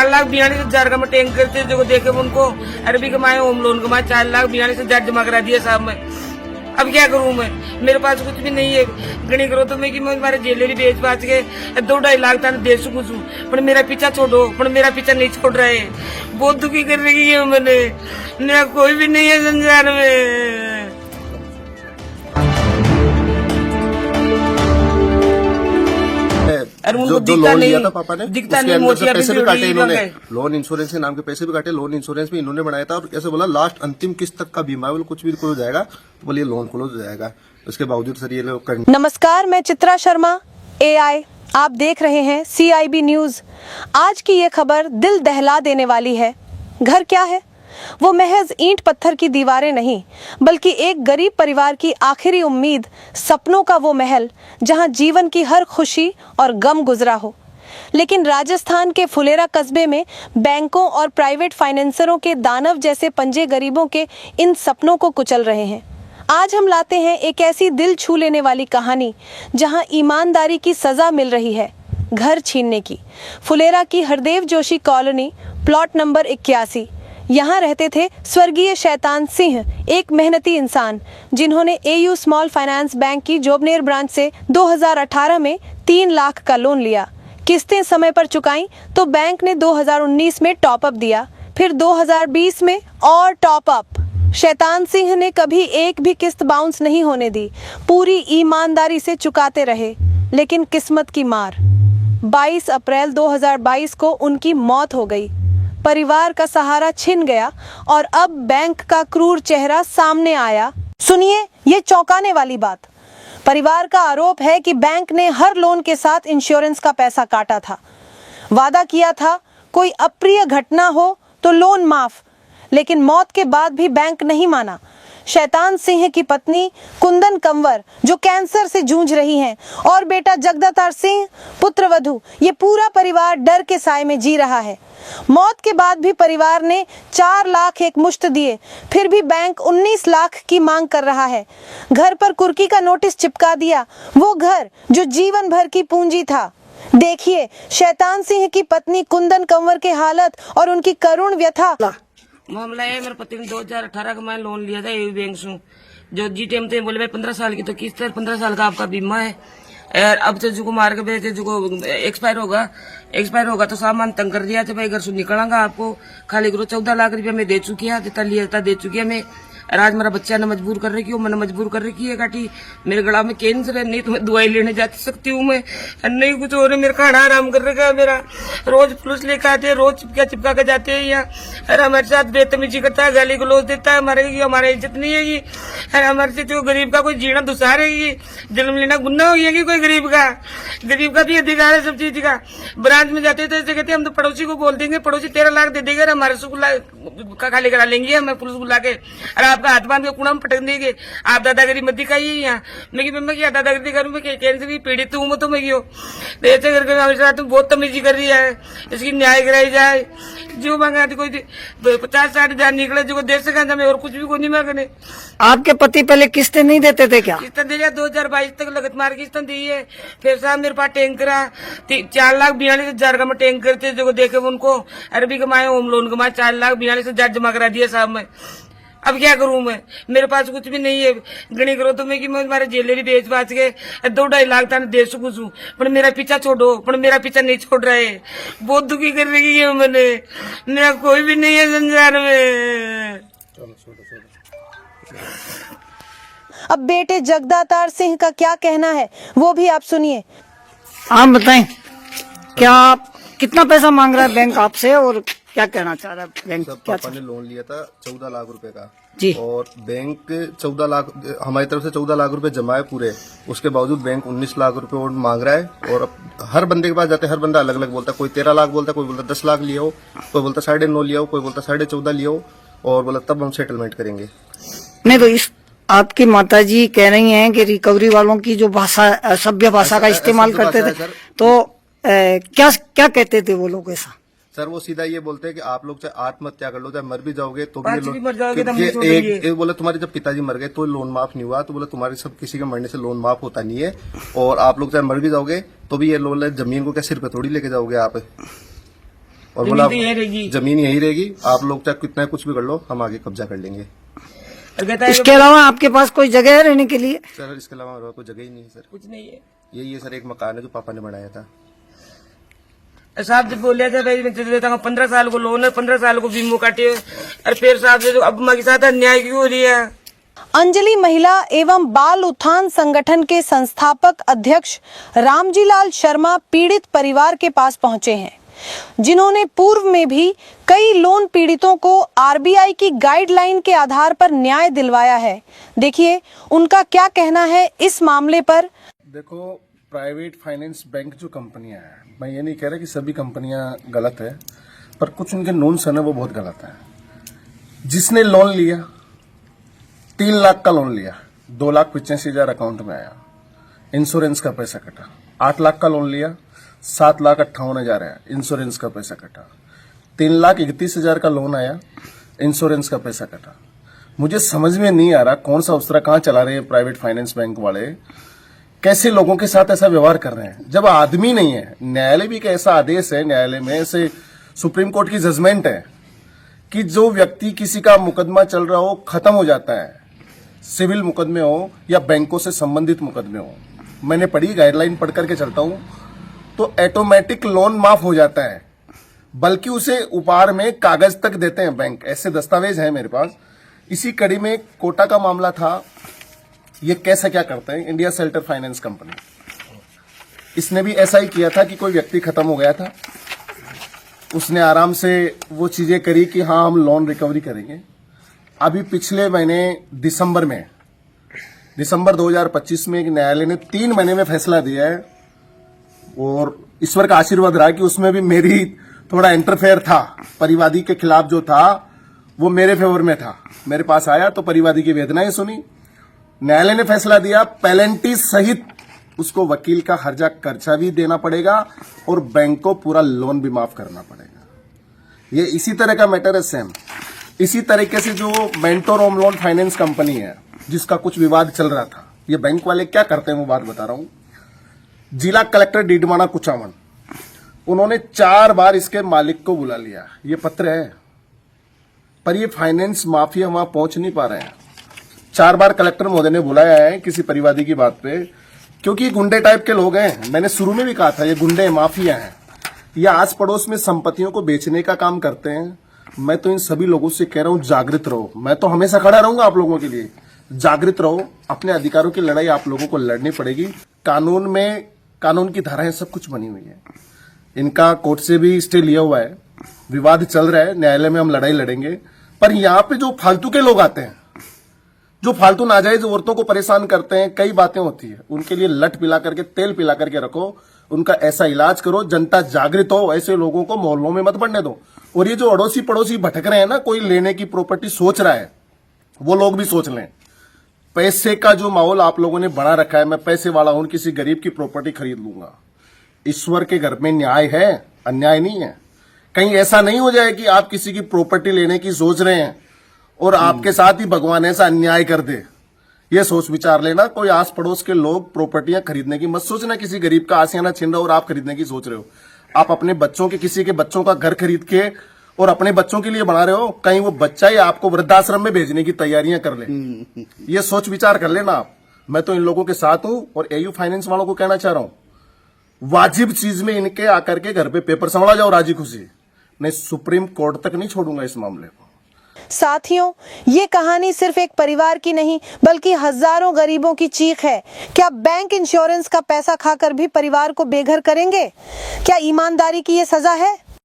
4,42,000 का मैं टैंकर थे जो देखे उनको अरबी कमाए, होम लोन कमाए, 4,42,000 जमा करा दिया साहब मैं। अब क्या करूं मैं, मेरे पास कुछ भी नहीं है। गणी करो तो मैं कि मैं तुम्हारे ज्वेलरी बेच बाच के 2-2.5 लाख तक दे सकूं छू, पर मेरा पीछा छोड़ो, पर मेरा पीछा नहीं छोड़ रहे। बहुत दुखी कर रही है मैंने, मेरा कोई भी नहीं है संसार में। जो लोन लिया था पापा ने, दिखता उसके नहीं, अंदर से मोतिया पैसे भी भी काटे इन्होंने, है। लोन इंश्योरेंस के नाम के पैसे भी काटे, लोन इंश्योरेंस भी इन्होंने बनाया था और ऐसे बोला लास्ट अंतिम किस्त तक का बीमा है, बोले कुछ भी क्लोज हो जाएगा तो बोलिए लोन क्लोज हो जाएगा। उसके बावजूद सर ये लोग कर। नमस्कार, मैं चित्रा शर्मा, AI, आप देख रहे हैं CIB न्यूज। आज की ये खबर दिल दहला देने वाली है। घर क्या है? वो महज ईंट पत्थर की दीवारें नहीं, बल्कि एक गरीब परिवार की आखिरी उम्मीद, सपनों का वो महल जहां जीवन की हर खुशी और गम गुजरा हो। लेकिन राजस्थान के फुलेरा कस्बे में बैंकों और प्राइवेट फाइनेंसरों के दानव जैसे पंजे गरीबों के इन सपनों को कुचल रहे हैं। आज हम लाते हैं एक ऐसी दिल छू लेने वाली कहानी जहां ईमानदारी की सजा मिल रही है, घर छीनने की। फुलेरा की Hardev Joshi colony, plot number 81। यहाँ रहते थे स्वर्गीय शैतान सिंह, एक मेहनती इंसान जिन्होंने AU स्मॉल फाइनेंस बैंक की जोबनेर ब्रांच से 2018 में 3 लाख का लोन लिया। किस्तें समय पर चुकाई तो बैंक ने 2019 में टॉप अप दिया, फिर 2020 में और टॉप अप। शैतान सिंह ने कभी एक भी किस्त बाउंस नहीं होने दी, पूरी ईमानदारी से चुकाते रहे। लेकिन किस्मत की मार, 22 अप्रैल 2022 को उनकी मौत हो गई। परिवार का सहारा छिन गया और अब बैंक का क्रूर चेहरा सामने आया। सुनिए ये चौंकाने वाली बात। परिवार का आरोप है कि बैंक ने हर लोन के साथ इंश्योरेंस का पैसा काटा था। वादा किया था कोई अप्रिय घटना हो तो लोन माफ, लेकिन मौत के बाद भी बैंक नहीं माना। शैतान सिंह की पत्नी कुंदन कंवर जो कैंसर से जूझ रही हैं, और बेटा जगदातार सिंह, पुत्रवधू, ये पूरा परिवार डर के साए में जी रहा है। मौत के बाद भी परिवार ने 4 लाख एक मुश्त दिए, फिर भी बैंक 19 लाख की मांग कर रहा है। घर पर कुर्की का नोटिस चिपका दिया, वो घर जो जीवन भर की पूंजी था। देखिए शैतान सिंह की पत्नी कुंदन कंवर की हालत और उनकी करुण व्यथा। मामला है, मेरे पति ने 2018 का मैं लोन लिया था AU बैंक से, जो GTM थे। बोले भाई 15 साल की तो किस्त है, 15 साल का आपका बीमा है, और अब से जो मार के बेचे जो एक्सपायर होगा तो सामान तंग कर दिया था भाई, घर से निकलांगा आपको खाली करो। 14 लाख रुपया मैं दे चुकी है, जितना लिया था दे चुकी है मैं। आज मेरा बच्चा ने मजबूर कर रही, मैंने मजबूर कर रही है काटी। मेरे गला में कैंसर है, नहीं तो मैं दवाई लेने जा सकती हूँ मैं, नहीं कुछ और। मेरा खाना आराम कर रखा है मेरा, रोज पुलिस लेकर आते हैं, रोज चिपका के जाते हैं यहाँ, अरे हमारे साथ बेतमीजी करता है, गाली गलौज देता है, हमारी इज्जत नहीं है। अरे हमारे से जो गरीब का कोई जीना दुसार है, जन्म लेना गुन्ना हो गया कोई गरीब का भी अधिकार है सब चीज का। ब्रांच में जाते तो ऐसे कहते हम तो पड़ोसी को बोल देंगे, पड़ोसी 13 लाख दे देगा, हमारे से खाली करा लेंगे हमें पुलिस बुला के, अरे आपका हाथ बांध के कुड़ा में पटक देंगे, आप दादागिरी मत दिखाइए यहाँ। मैं क्या दादागिरी करूँ, मैं कैंसर की पीड़ित हूँ, तो मैं क्यों ऐसे करके हमारे साथ बहुत तमीजी कर रही है। इसकी न्याय कराई जाए, जो मांगा कोई 50-60 हजार निकले जो दे सका, मैं और कुछ भी को नहीं मांगने। आपके पति पहले किस्तें नहीं देते थे क्या? किस्तें दे 2022 तक लगत मार किस्तें दी है। फिर साहब मेरे पास टैंकर 4,42,000 का मैं टैंकर थे जो देखे उनको अरबी कमाए, होम लोन कमाए, 4,42,000 जमा करा दिया साहब मैं। अब क्या करूं मैं, मेरे पास कुछ भी नहीं है। गणी करो तो मैं कि मैं तुम्हारे ज्वेलरी बेच बाच के 2-2.5 लाख तक दे सकूं छू, पर मेरा पीछा छोड़ो, पर मेरा पीछा नहीं छोड़ रहे। बहुत दुखी कर रही है मैंने, मेरा कोई भी नहीं है संसार में। अब बेटे जगदातार सिंह का क्या कहना है वो भी आप सुनिए। आप बताएं, क्या कितना पैसा मांग रहा है बैंक आपसे और क्या कहना चाह रहा है बैंक? पापा ने लोन लिया था 14 लाख रुपए का जी, और बैंक 14 लाख हमारी तरफ से 14 लाख रुपए जमा है पूरे, उसके बावजूद बैंक 19 लाख रुपए और मांग रहा है। और अब हर बंदे के पास जाते हर बंदा अलग अलग बोलता है, कोई 13 लाख बोलता है, कोई बोलता 10 लाख लिया हो, कोई बोलता 9.5 लिया हो, कोई बोलता 14.5 लिया हो, और बोला तब हम सेटलमेंट करेंगे। नहीं तो इस आपकी माताजी कह रही हैं कि रिकवरी वालों की जो भाषा, सभ्य भाषा का इस्तेमाल करते थे, तो क्या क्या कहते थे वो लोग ऐसा? सर वो सीधा ये बोलते हैं कि आप लोग चाहे आत्महत्या कर लो, चाहे मर भी जाओगे तो भी भी मर जाओगे तो हम नहीं एक छोड़ेंगे। बोला तुम्हारे जब पिताजी मर गए तो लोन माफ नहीं हुआ, तो बोला तुम्हारे सब किसी के मरने से लोन माफ होता नहीं है, और आप लोग चाहे मर भी जाओगे तो भी ये लोन जमीन को क्या सिर पे थोड़ी लेके जाओगे आप। और जमीन बोला तो यहीं रहेगी। जमीन यही रहेगी, आप लोग चाहे कितना कुछ भी कर लो, हम आगे कब्जा कर लेंगे। और कहता है इसके अलावा आपके पास कोई जगह है रहने के लिए? सर इसके अलावा हमारे पास कोई जगह ही नहीं है सर। कुछ नहीं है। यही है सर, एक मकान है जो पापा ने बनाया था। साहब जब बोले थे भाई मैं देता हूँ 15 साल को लोन है, 15 साल को बीमो काटे, और फिर साहब से अब माँ के साथ अन्याय क्यों हो रही है? अंजलि महिला एवं बाल उत्थान संगठन के संस्थापक अध्यक्ष रामजीलाल शर्मा पीड़ित परिवार के पास पहुंचे हैं, जिन्होंने पूर्व में भी कई लोन पीड़ितों को आरबीआई की गाइडलाइन के आधार पर न्याय दिलवाया है। देखिए उनका क्या कहना है इस मामले पर। देखो, प्राइवेट फाइनेंस बैंक जो कंपनियां हैं, मैं ये नहीं कह रहा कि सभी कंपनियां गलत है, पर कुछ उनके नॉर्म्स है ना वो बहुत गलत है। जिसने लोन लिया 3 लाख का लोन लिया, 2,85,000 अकाउंट में आया, इंश्योरेंस का पैसा कटा। 8 लाख का लोन लिया, 7,58,000 आया, इंश्योरेंस का पैसा कटा। 3,31,000 का लोन आया, इंश्योरेंस का पैसा कटा। मुझे समझ में नहीं आ रहा कौन सा उस्तरा कहाँ चला रहे हैं प्राइवेट फाइनेंस बैंक वाले, कैसे लोगों के साथ ऐसा व्यवहार कर रहे हैं जब आदमी नहीं है। न्यायालय भी एक ऐसा आदेश है, न्यायालय में ऐसे सुप्रीम कोर्ट की जजमेंट है कि जो व्यक्ति किसी का मुकदमा चल रहा हो खत्म हो जाता है, सिविल मुकदमे हो या बैंकों से संबंधित मुकदमे हो। मैंने पढ़ी, गाइडलाइन पढ़ करके चलता हूं, तो ऑटोमेटिक लोन माफ हो जाता है, बल्कि उसे उपहार में कागज तक देते हैं बैंक। ऐसे दस्तावेज हैं मेरे पास। इसी कड़ी में कोटा का मामला था। ये कैसा क्या करते हैं, इंडिया शेल्टर फाइनेंस कंपनी, इसने भी ऐसा ही किया था कि कोई व्यक्ति खत्म हो गया था, उसने आराम से वो चीजें करी कि हाँ हम लोन रिकवरी करेंगे। अभी पिछले महीने दिसंबर 2025 में एक न्यायालय ने 3 महीने में फैसला दिया है, और ईश्वर का आशीर्वाद रहा कि उसमें भी मेरी थोड़ा इंटरफेयर था। परिवादी के खिलाफ जो था वो मेरे फेवर में था। मेरे पास आया तो परिवादी की वेदनाएं सुनी, न्यायालय ने फैसला दिया पेनल्टी सहित उसको वकील का हर्जा खर्चा भी देना पड़ेगा और बैंक को पूरा लोन भी माफ करना पड़ेगा। ये इसी तरह का मैटर है सेम। इसी तरीके से जो mentor home loan finance company है जिसका कुछ विवाद चल रहा था, ये बैंक वाले क्या करते हैं वो बात बता रहा हूं। जिला कलेक्टर डीडमाना कुचामन, उन्होंने 4 बार इसके मालिक को बुला लिया। ये पत्र है, पर ये फाइनेंस माफिया वहां पहुंच नहीं पा रहे हैं। 4 बार कलेक्टर महोदय ने बुलाया है किसी परिवादी की बात पे, क्योंकि गुंडे टाइप के लोग हैं। मैंने शुरू में भी कहा था ये गुंडे माफिया हैं, ये आस पड़ोस में संपत्तियों को बेचने का काम करते हैं। मैं तो इन सभी लोगों से कह रहा हूं जागृत रहो। मैं तो हमेशा खड़ा रहूंगा आप लोगों के लिए। जागृत रहो, अपने अधिकारों की लड़ाई आप लोगों को लड़नी पड़ेगी। कानून में कानून की धाराएं सब कुछ बनी हुई है। इनका कोर्ट से भी स्टे लिया हुआ है, विवाद चल रहा है, न्यायालय में हम लड़ाई लड़ेंगे। पर यहाँ पे जो फालतू के लोग आते हैं, जो फालतू नाजायज औरतों को परेशान करते हैं, कई बातें होती है, उनके लिए लट पिला करके, तेल पिला करके रखो, उनका ऐसा इलाज करो, जनता जागृत हो। ऐसे लोगों को मोहल्लों में मत बढ़ने दो। और ये जो अड़ोसी पड़ोसी भटक रहे हैं ना, कोई लेने की प्रॉपर्टी सोच रहा है, वो लोग भी सोच लें। पैसे का जो माहौल आप लोगों ने बना रखा है, मैं पैसे वाला हूं, किसी गरीब की प्रॉपर्टी खरीद लूंगा। ईश्वर के घर में न्याय है, अन्याय नहीं है। कहीं ऐसा नहीं हो जाए कि आप किसी की प्रॉपर्टी लेने की सोच रहे हैं और आपके साथ ही भगवान ऐसा अन्याय कर दे। ये सोच विचार लेना। कोई आस पड़ोस के लोग प्रॉपर्टियां खरीदने की मत सोचना, किसी गरीब का आसियाना छीन रहे हो और आप खरीदने की सोच रहे हो। आप अपने बच्चों के, किसी के बच्चों का घर खरीद के और अपने बच्चों के लिए बना रहे हो, कहीं वो बच्चा ही आपको वृद्धाश्रम में भेजने की तैयारियां कर ले। ये सोच विचार कर लेना आप। मैं तो इन लोगों के साथ हूं और एयू फाइनेंस वालों को कहना चाह रहा हूं, वाजिब चीज में इनके आकर के घर पे पेपर संभाला जाओ राजी खुशी। मैं सुप्रीम कोर्ट तक नहीं छोड़ूंगा इस मामले को। साथियों, ये कहानी सिर्फ एक परिवार की नहीं बल्कि हजारों गरीबों की चीख है। क्या बैंक इंश्योरेंस का पैसा खाकर भी परिवार को बेघर करेंगे? क्या ईमानदारी की ये सजा है?